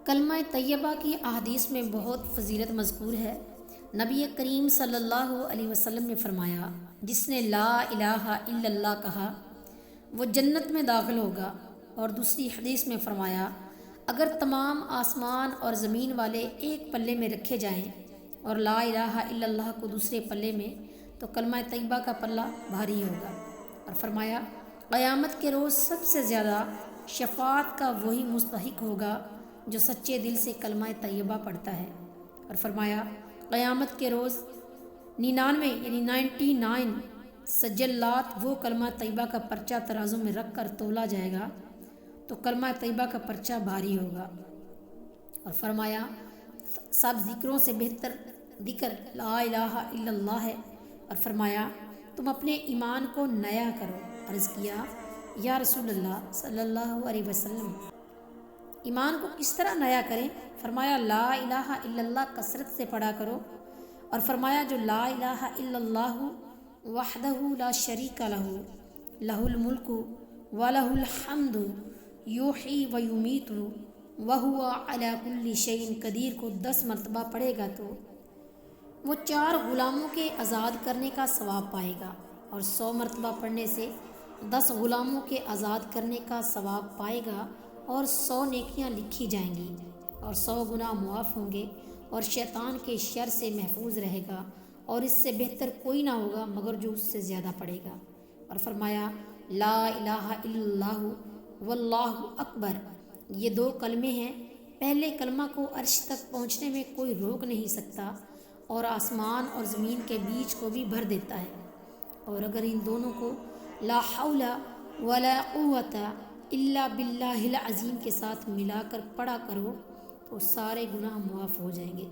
کلمہ طیبہ کی احادیث میں بہت فضیلت مذکور ہے۔ نبی کریم صلی اللہ علیہ وسلم نے فرمایا، جس نے لا الہ الا اللہ کہا وہ جنت میں داخل ہوگا۔ اور دوسری حدیث میں فرمایا، اگر تمام آسمان اور زمین والے ایک پلے میں رکھے جائیں اور لا الہ الا اللہ کو دوسرے پلے میں، تو کلمہ طیبہ کا پلہ بھاری ہوگا۔ اور فرمایا، قیامت کے روز سب سے زیادہ شفاعت کا وہی مستحق ہوگا جو سچے دل سے کلمہ طیبہ پڑھتا ہے۔ اور فرمایا، قیامت کے روز 99 یعنی 99 سجلات وہ کلمہ طیبہ کا پرچہ ترازو میں رکھ کر تولا جائے گا تو کلمہ طیبہ کا پرچہ بھاری ہوگا۔ اور فرمایا، سب ذکروں سے بہتر ذکر لا الہ الا اللہ ہے۔ اور فرمایا، تم اپنے ایمان کو نیا کرو۔ عرض کیا، یا رسول اللہ صلی اللہ علیہ وسلم، ایمان کو کس طرح نیا کریں؟ فرمایا، لا الہ الا اللہ کثرت سے پڑھا کرو۔ اور فرمایا، جو لا الہ الا اللہ وحدہ لا شریک لہ لہ الملک ولہ الحمد یحیی و یمیت وہو علی کل شیء قدیر کو 10 مرتبہ پڑھے گا تو وہ 4 غلاموں کے آزاد کرنے کا ثواب پائے گا، اور 100 مرتبہ پڑھنے سے 10 غلاموں کے آزاد کرنے کا ثواب پائے گا، اور 100 نیکیاں لکھی جائیں گی، اور 100 گناہ معاف ہوں گے، اور شیطان کے شر سے محفوظ رہے گا، اور اس سے بہتر کوئی نہ ہوگا مگر جو اس سے زیادہ پڑھے گا۔ اور فرمایا، لا الہ الا اللہ واللہ اکبر، یہ 2 کلمے ہیں، پہلے کلمہ کو عرش تک پہنچنے میں کوئی روک نہیں سکتا، اور آسمان اور زمین کے بیچ کو بھی بھر دیتا ہے۔ اور اگر ان دونوں کو لا حول ولا قوت الا باللہ العظیم کے ساتھ ملا کر پڑھا کرو تو سارے گناہ معاف ہو جائیں گے۔